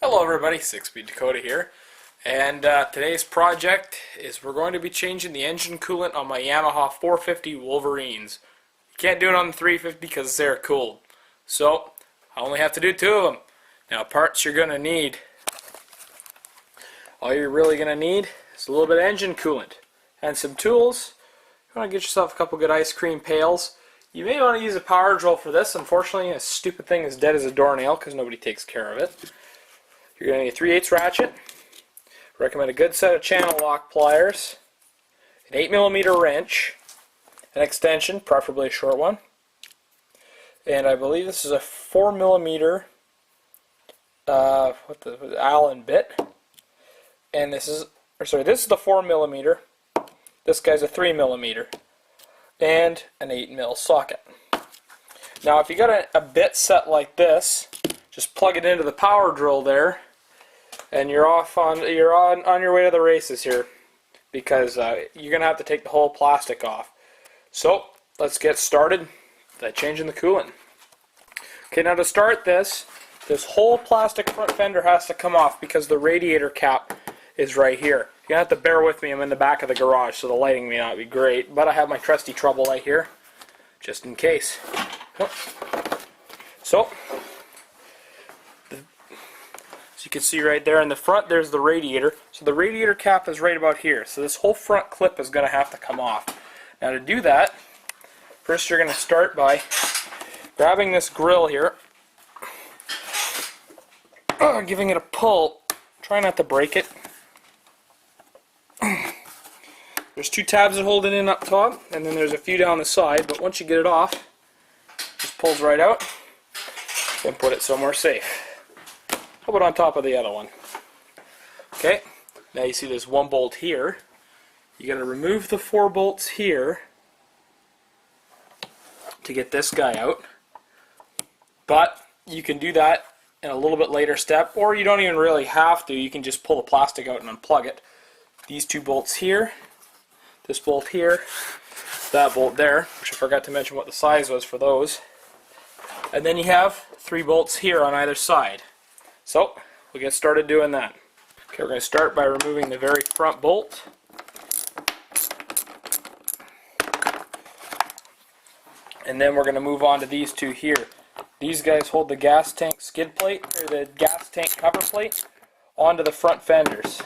Hello everybody, 6-Speed Dakota here, and today's project is we're going to be changing the engine coolant on my Yamaha 450 Wolverines. You can't do it on the 350 because they're cooled, so I only have to do 2 of them. Now parts you're going to need, all you're really going to need is a little bit of engine coolant and some tools. You want to get yourself a couple good ice cream pails. You may want to use a power drill for this. Unfortunately, this stupid thing is dead as a doornail because nobody takes care of it. You're going to need a 3/8 ratchet. Recommend a good set of channel lock pliers, an 8mm wrench, an extension, preferably a short one, and I believe this is a 4mm Allen bit. And this is the 4mm. This guy's a 3mm, and an 8mm socket. Now, if you got a bit set like this, just plug it into the power drill there, and you're on your way to the races here, because you're gonna have to take the whole plastic off. So let's get started by changing the coolant. Okay, now to start this whole plastic front fender has to come off because the radiator cap is right here. You're gonna have to bear with me. I'm in the back of the garage, so the lighting may not be great, but I have my trusty trouble light here, just in case. So you can see right there in the front, there's the radiator. So the radiator cap is right about here. So this whole front clip is going to have to come off. Now to do that, first you're going to start by grabbing this grill here, giving it a pull. Try not to break it. There's 2 tabs that hold it in up top, and then there's a few down the side, but once you get it off, it just pulls right out, and put it somewhere safe. How about on top of the other one? Okay, now you see there's 1 bolt here. You got to remove the 4 bolts here to get this guy out. But you can do that in a little bit later step, or you don't even really have to. You can just pull the plastic out and unplug it. These 2 bolts here, this bolt here, that bolt there, which I forgot to mention what the size was for those. And then you have 3 bolts here on either side. So, we'll get started doing that. Okay, we're going to start by removing the very front bolt. And then we're going to move on to these 2 here. These guys hold the gas tank skid plate, or the gas tank cover plate, onto the front fenders.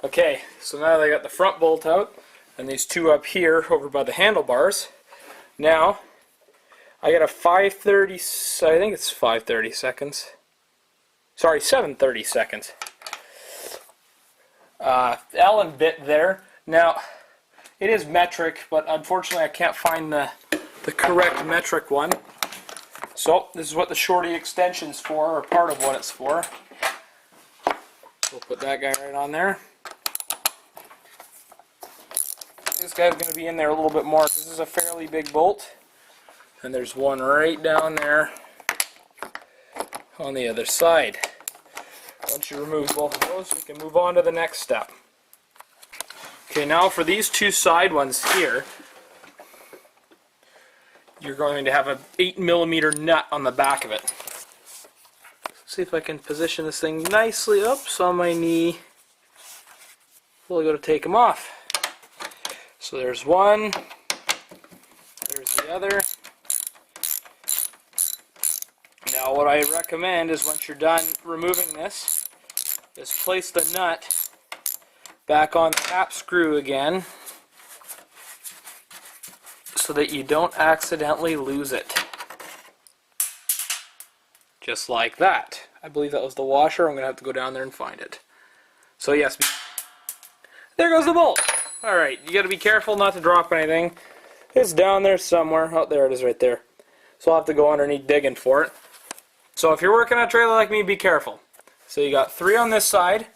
Okay, so now that I got the front bolt out, and these 2 up here over by the handlebars. Now, I got a 530, I think it's 530 seconds. Sorry, 730 seconds. Allen bit there. Now, it is metric, but unfortunately I can't find the correct metric one. So, this is what the shorty extension's for, or part of what it's for. We'll put that guy right on there. This guy's going to be in there a little bit more because this is a fairly big bolt. And there's one right down there on the other side. Once you remove both of those, we can move on to the next step. Okay, now for these 2 side ones here, you're going to have an 8mm nut on the back of it. See if I can position this thing nicely up on my knee. We'll go to take them off. So there's one, there's the other. Now what I recommend is once you're done removing this, is place the nut back on the cap screw again so that you don't accidentally lose it. Just like that. I believe that was the washer. I'm going to have to go down there and find it. So yes, there goes the bolt. Alright, you got to be careful not to drop anything. It's down there somewhere. Oh, there it is right there. So I'll have to go underneath digging for it. So if you're working on a trailer like me, be careful. So you got 3 on this side,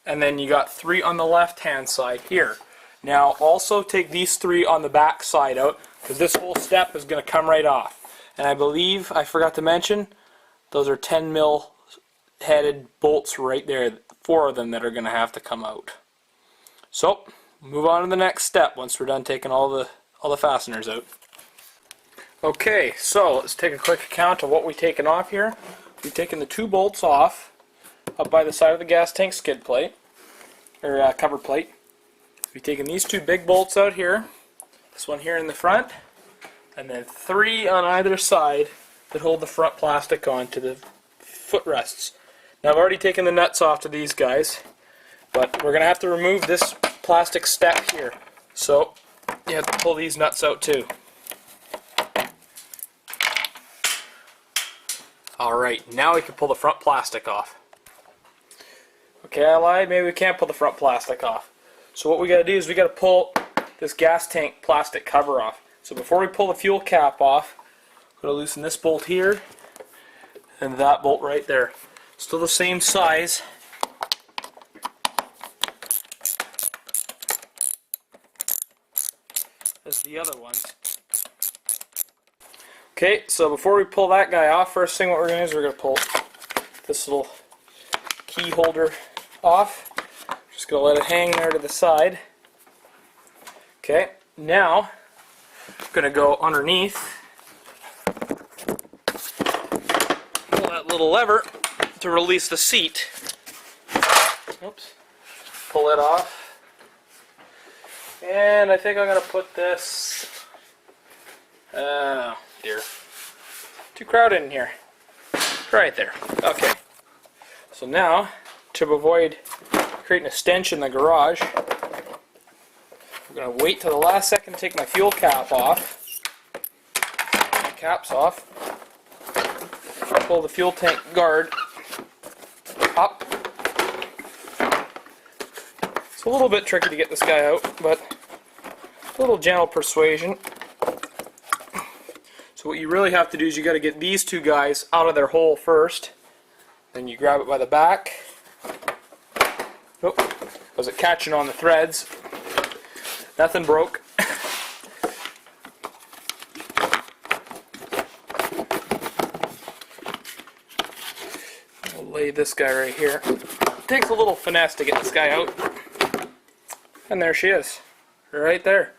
and then you got 3 on the left hand side here. Now also take these 3 on the back side out, because this whole step is going to come right off. And I believe, I forgot to mention, those are 10mm headed bolts right there. 4 of them that are going to have to come out. So, move on to the next step once we're done taking all the fasteners out. Okay, so let's take a quick account of what we've taken off here. We've taken the 2 bolts off up by the side of the gas tank skid plate, or cover plate. We've taken these 2 big bolts out here, this one here in the front, and then 3 on either side that hold the front plastic on to the footrests. Now I've already taken the nuts off to these guys, but we're going to have to remove this plastic step here. So you have to pull these nuts out too. Alright, now we can pull the front plastic off. Okay, I lied, maybe we can't pull the front plastic off. So what we got to do is we got to pull this gas tank plastic cover off. So before we pull the fuel cap off, we're going to loosen this bolt here and that bolt right there. Still the same size. As the other ones. Okay, so before we pull that guy off, first thing what we're going to do is we're going to pull this little key holder off. Just going to let it hang there to the side. Okay, now I'm going to go underneath, pull that little lever to release the seat. Oops. Pull it off. And I think I'm going to put this... oh dear. Too crowded in here. Right there. Okay. So now, to avoid creating a stench in the garage, I'm going to wait till the last second to take my fuel cap off. My cap's off. Pull the fuel tank guard up. It's a little bit tricky to get this guy out, but a little gentle persuasion. So what you really have to do is you got to get these 2 guys out of their hole first. Then you grab it by the back. Oh, was it catching on the threads? Nothing broke. I'll lay this guy right here. Takes a little finesse to get this guy out. And there she is. Right there.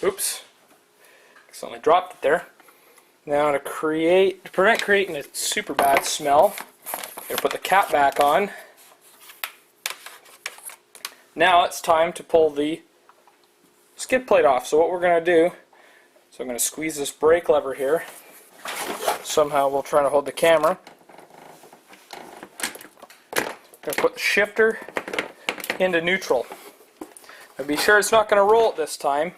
Oops. Accidentally dropped it there. Now to prevent creating a super bad smell, I'm going to put the cap back on. Now it's time to pull the skid plate off. So what we're going to do, so I'm going to squeeze this brake lever here. Somehow we'll try to hold the camera. I'm going to put the shifter into neutral. Now be sure it's not going to roll it this time.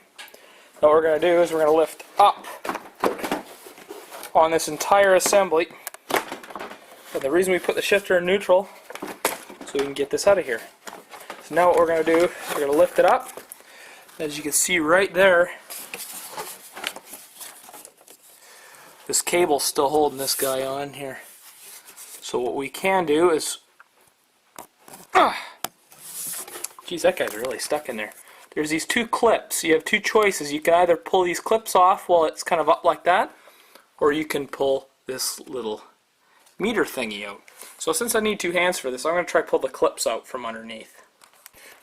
What we're going to do is we're going to lift up on this entire assembly. And the reason we put the shifter in neutral, so we can get this out of here. So now what we're going to do, we're going to lift it up. As you can see right there, this cable's still holding this guy on here. So what we can do is, geez, that guy's really stuck in there. There's these 2 clips. You have 2 choices. You can either pull these clips off while it's kind of up like that, or you can pull this little meter thingy out. So since I need 2 hands for this, I'm going to try to pull the clips out from underneath.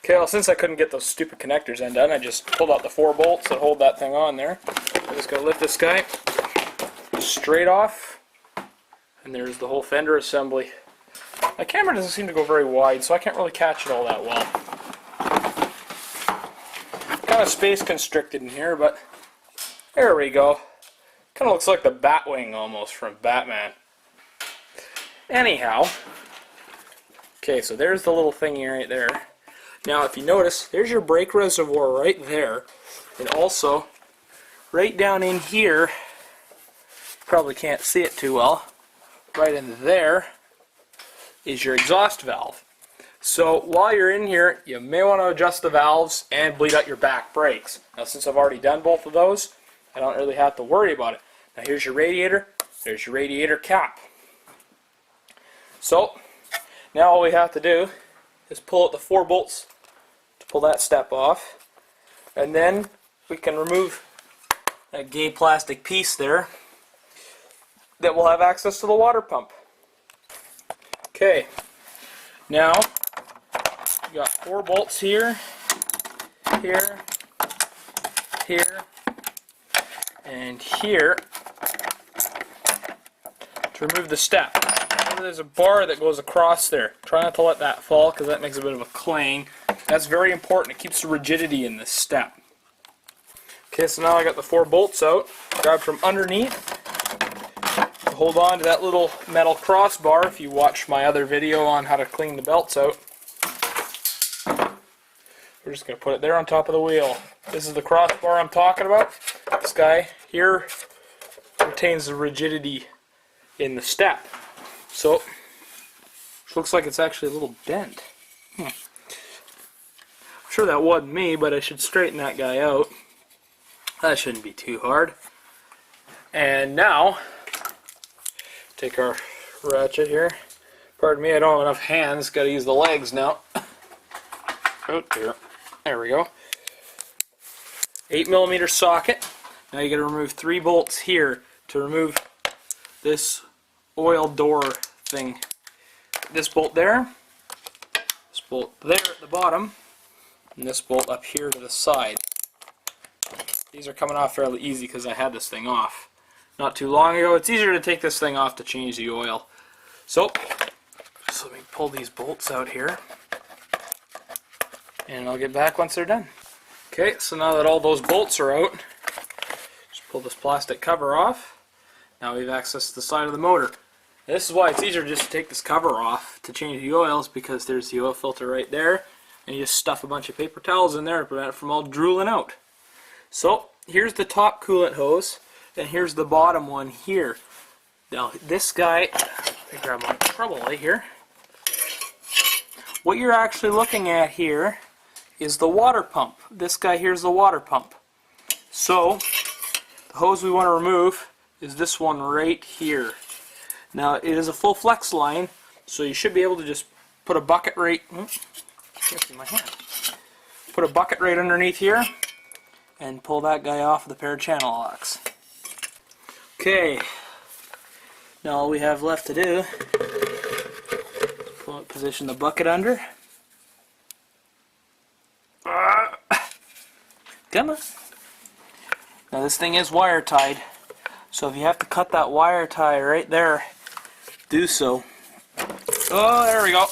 Okay, well since I couldn't get those stupid connectors undone, I just pulled out the 4 bolts that hold that thing on there. I'm just going to lift this guy straight off, and there's the whole Fender assembly. My camera doesn't seem to go very wide, so I can't really catch it all that well. Kind of space constricted in here, but there we go. Kind of looks like the Batwing almost from Batman. Anyhow, okay, so there's the little thingy right there. Now if you notice, there's your brake reservoir right there, and also right down in here, probably can't see it too well, right in there is your exhaust valve. So while you're in here, you may want to adjust the valves and bleed out your back brakes. Now since I've already done both of those, I don't really have to worry about it. Now here's your radiator, there's your radiator cap. So now all we have to do is pull out the 4 bolts to pull that step off, and then we can remove that gay plastic piece there that will have access to the water pump. Okay, now we got 4 bolts here, here, here, and here to remove the step. Remember, there's a bar that goes across there. Try not to let that fall because that makes a bit of a clang. That's very important. It keeps the rigidity in this step. Okay, so now I got the 4 bolts out. Grab from underneath. Hold on to that little metal crossbar if you watched my other video on how to clean the belts out. We're just going to put it there on top of the wheel. This is the crossbar I'm talking about. This guy here retains the rigidity in the step. So, it looks like it's actually a little bent. I'm sure that wasn't me, but I should straighten that guy out. That shouldn't be too hard. And now, take our ratchet here. Pardon me, I don't have enough hands. Got to use the legs now. Oh dear. There we go. 8mm socket. Now you got to remove 3 bolts here to remove this oil door thing. This bolt there, this bolt there at the bottom, and this bolt up here to the side. These are coming off fairly easy because I had this thing off not too long ago. It's easier to take this thing off to change the oil. So let me pull these bolts out here, and I'll get back once they're done. Okay, so now that all those bolts are out, just pull this plastic cover off. Now we've accessed the side of the motor. Now this is why it's easier just to take this cover off to change the oils, because there's the oil filter right there, and you just stuff a bunch of paper towels in there to prevent it from all drooling out. So here's the top coolant hose, and here's the bottom one here. Now this guy, let me grab my trouble light here. What you're actually looking at here is the water pump. This guy here is the water pump. So the hose we want to remove is this one right here. Now it is a full flex line, so you should be able to just put a bucket right. In my hand. Put a bucket right underneath here, and pull that guy off with a pair of channel locks. Okay. Now all we have left to do is position the bucket under. Come on. Now this thing is wire tied, so if you have to cut that wire tie right there, do so. Oh, there we go.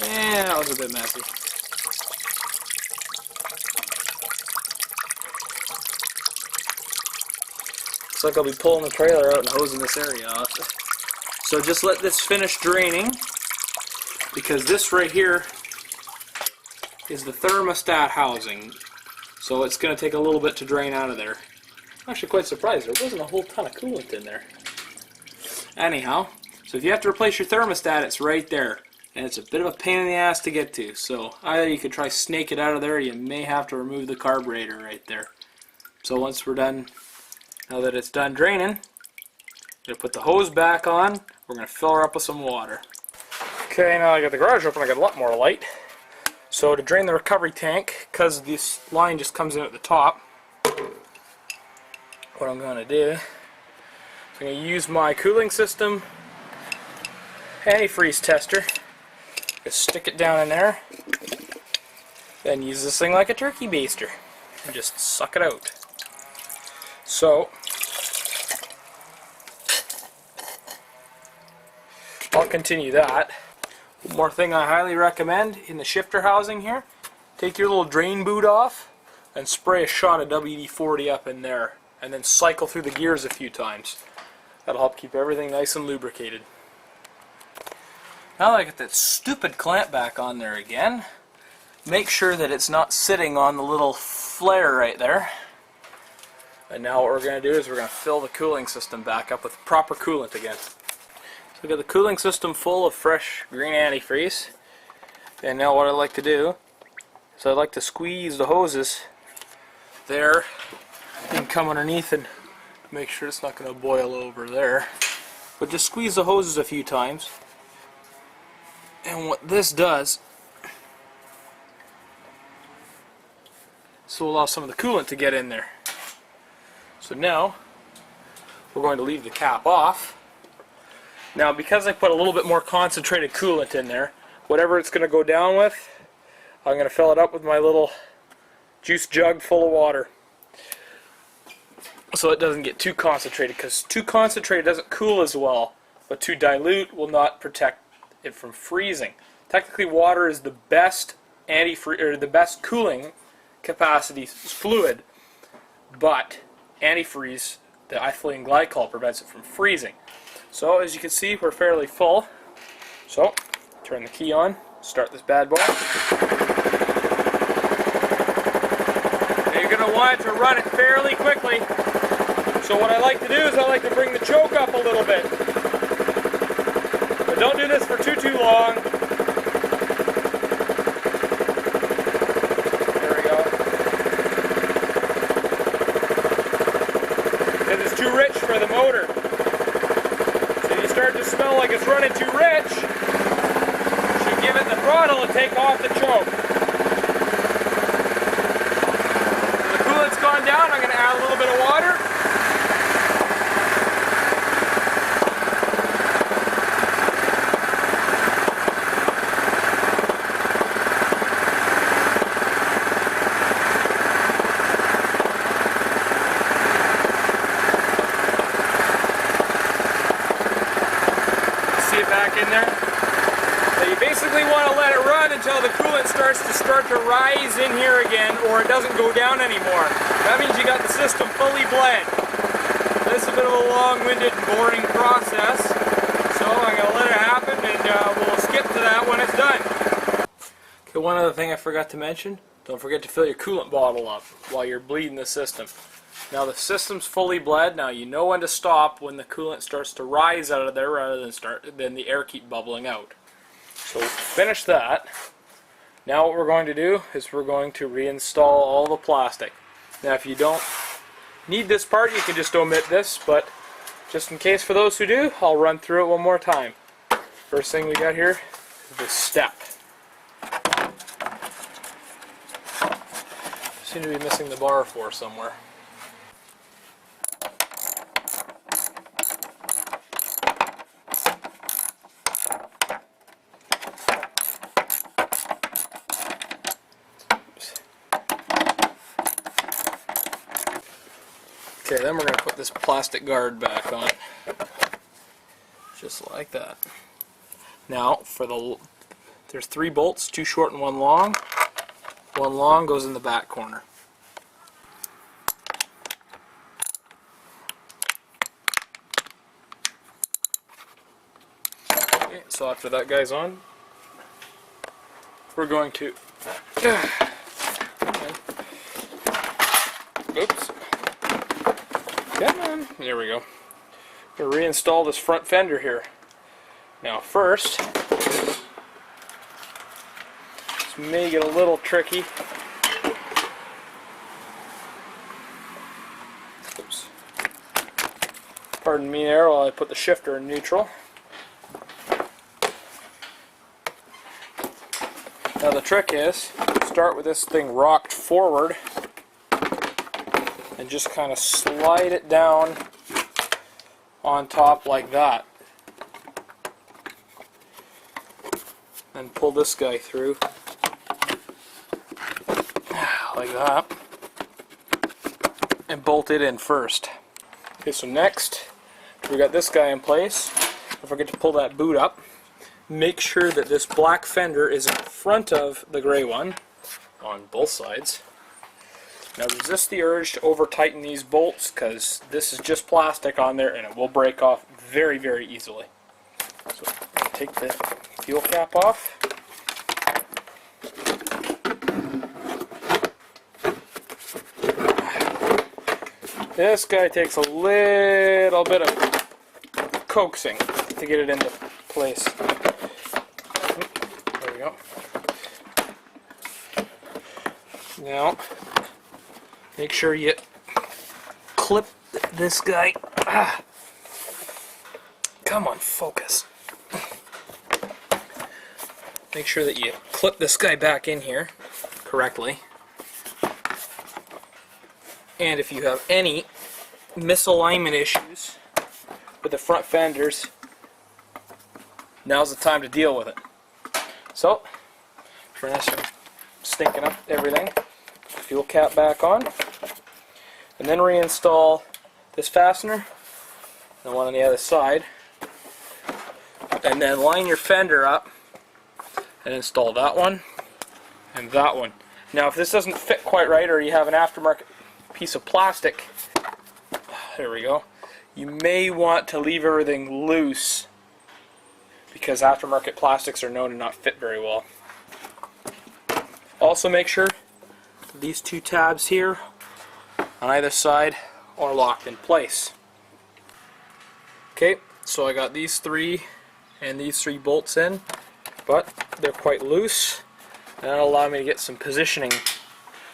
And that was a bit messy. Looks like I'll be pulling the trailer out and hosing this area off. So just let this finish draining, because this right here is the thermostat housing. So it's going to take a little bit to drain out of there. I'm actually quite surprised. There wasn't a whole ton of coolant in there. Anyhow, so if you have to replace your thermostat, it's right there. And it's a bit of a pain in the ass to get to. So either you could try snake it out of there, or you may have to remove the carburetor right there. So once we're done, now that it's done draining, I'm going to put the hose back on. We're going to fill her up with some water. Okay, now I got the garage open, I got a lot more light. So to drain the recovery tank, because this line just comes in at the top, what I'm going to do is I'm going to use my cooling system antifreeze tester. Just stick it down in there, then use this thing like a turkey baster and just suck it out. So I'll continue that. One more thing I highly recommend in the shifter housing here, take your little drain boot off and spray a shot of WD-40 up in there, and then cycle through the gears a few times. That'll help keep everything nice and lubricated. Now that I get that stupid clamp back on there again, make sure that it's not sitting on the little flare right there. And now what we're going to do is we're going to fill the cooling system back up with proper coolant again. So we got the cooling system full of fresh green antifreeze. And now what I like to do is I like to squeeze the hoses there and come underneath and make sure it's not going to boil over there. But just squeeze the hoses a few times. And what this does, this will allow some of the coolant to get in there. So now we're going to leave the cap off. Now because I put a little bit more concentrated coolant in there, whatever it's going to go down with, I'm going to fill it up with my little juice jug full of water, so it doesn't get too concentrated, because too concentrated doesn't cool as well, but too dilute will not protect it from freezing. Technically, water is the best the best cooling capacity fluid, but antifreeze, the ethylene glycol, prevents it from freezing. So as you can see, we're fairly full. So turn the key on, start this bad boy. Now you're going to want to run it fairly quickly. So what I like to do is I like to bring the choke up a little bit. But don't do this for too long. There we go. Because it's too rich for the motor. So you start to smell like it's running too rich, you should give it the throttle and take off the choke. When the coolant's gone down, I'm going to add a little bit of water. Back in there. So you basically want to let it run until the coolant starts to rise in here again, or it doesn't go down anymore. That means you got the system fully bled. This is a bit of a long-winded and boring process, so I'm going to let it happen, and we'll skip to that when it's done. Okay, one other thing I forgot to mention, don't forget to fill your coolant bottle up while you're bleeding the system. Now the system's fully bled. Now you know when to stop when the coolant starts to rise out of there rather than the air keep bubbling out. So finish that. Now what we're going to do is we're going to reinstall all the plastic. Now if you don't need this part, you can just omit this, but just in case for those who do, I'll run through it one more time. First thing we got here is the step. Seem to be missing the bar for somewhere. Okay, then we're going to put this plastic guard back on, just like that. Now, there's 3 bolts, 2 short and 1 long. 1 long goes in the back corner. Okay, so after that guy's on, we're going to oops. Come on. There we go. We'll reinstall this front fender here. Now first, this may get a little tricky. Oops. Pardon me there while I put the shifter in neutral. Now the trick is, start with this thing rocked forward and just kind of slide it down on top like that. Then pull this guy through like that and bolt it in first. Okay, so next we got this guy in place. Don't forget to pull that boot up. Make sure that this black fender is in front of the gray one on both sides. Now resist the urge to over tighten these bolts, because this is just plastic on there and it will break off very, very easily. So take the fuel cap off. This guy takes a little bit of coaxing to get it into place. There we go. Now, make sure you clip this guy. Come on, focus. Make sure that you clip this guy back in here correctly. And if you have any misalignment issues with the front fenders, now's the time to deal with it. So, prevent us from stinking up everything. fuel cap back on, and then reinstall this fastener, the one on the other side, and then line your fender up and install that one and that one. Now if this doesn't fit quite right, or you have an aftermarket piece of plastic, there we go, you may want to leave everything loose, because aftermarket plastics are known to not fit very well. Also make sure these two tabs here on either side are locked in place. Okay, so I got these three and these three bolts in, but they're quite loose, and that'll allow me to get some positioning,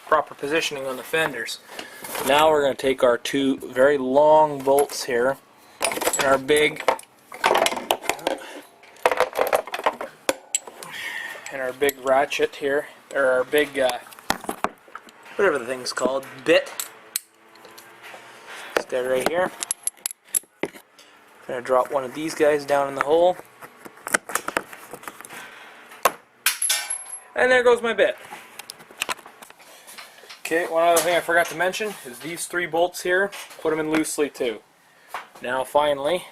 proper positioning on the fenders. Now we're going to take our two very long bolts here and our big ratchet here, or our big whatever the thing's called, bit. This guy right here. I'm going to drop one of these guys down in the hole. And there goes my bit. Okay, one other thing I forgot to mention is these three bolts here, put them in loosely too. Now finally,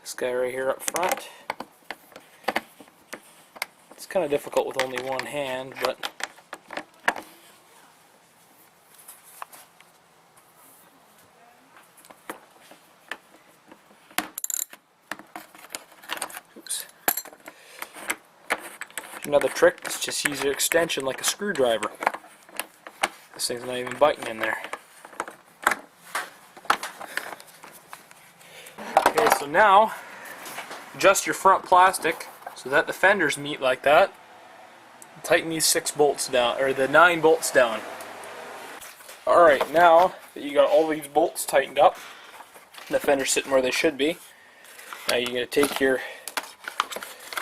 this guy right here up front. It's kind of difficult with only one hand, but oops. Another trick is just use your extension like a screwdriver. This thing's not even biting in there. Okay, so now adjust your front plastic so that the fenders meet like that. Tighten these 6 bolts down, or the 9 bolts down. Alright, now that you got all these bolts tightened up, the fenders sitting where they should be, now you're going to take your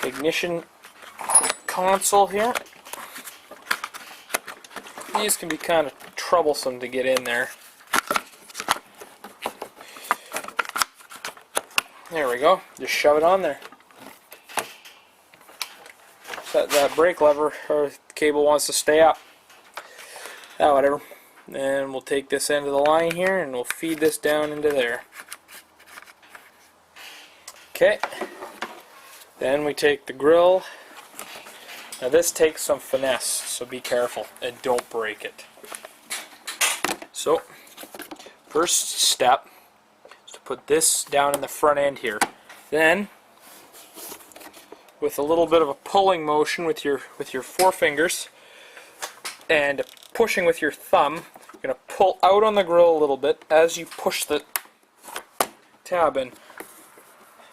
ignition console here. These can be kind of troublesome to get in there. There we go. Just shove it on there. That brake lever or cable wants to stay up. Ah, whatever. And we'll take this end of the line here and we'll feed this down into there. Okay. Then we take the grill. Now this takes some finesse, so be careful and don't break it. So, first step is to put this down in the front end here. Then, with a little bit of a pulling motion with your forefingers and pushing with your thumb, you're going to pull out on the grill a little bit as you push the tab in.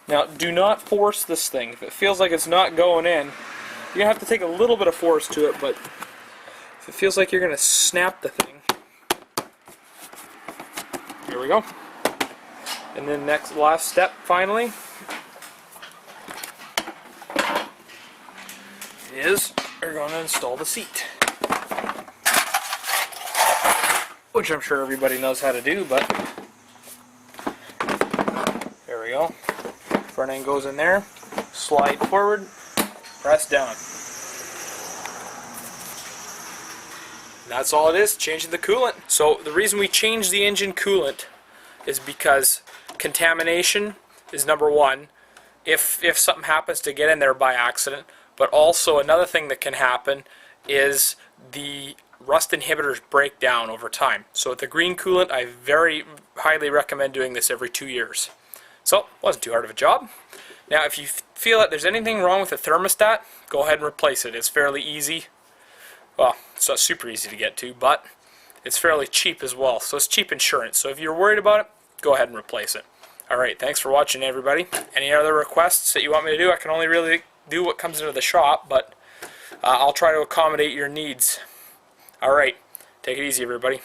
Now, do not force this thing. If it feels like it's not going in, you're going to have to take a little bit of force to it, but if it feels like you're going to snap the thing, here we go. And then last step, finally, is we're going to install the seat. Which I'm sure everybody knows how to do, but there we go. Front end goes in there, slide forward, press down. And that's all it is, changing the coolant. So the reason we change the engine coolant is because contamination is number one, if something happens to get in there by accident, but also another thing that can happen is the rust inhibitors break down over time. So with the green coolant, I very highly recommend doing this every 2 years. So, wasn't too hard of a job. Now if you feel that there's anything wrong with the thermostat, go ahead and replace it. It's fairly easy. Well, it's not super easy to get to, but it's fairly cheap as well. So it's cheap insurance. So if you're worried about it, go ahead and replace it. Alright, thanks for watching everybody. Any other requests that you want me to do? I can only really do what comes into the shop, but I'll try to accommodate your needs. Alright, take it easy everybody.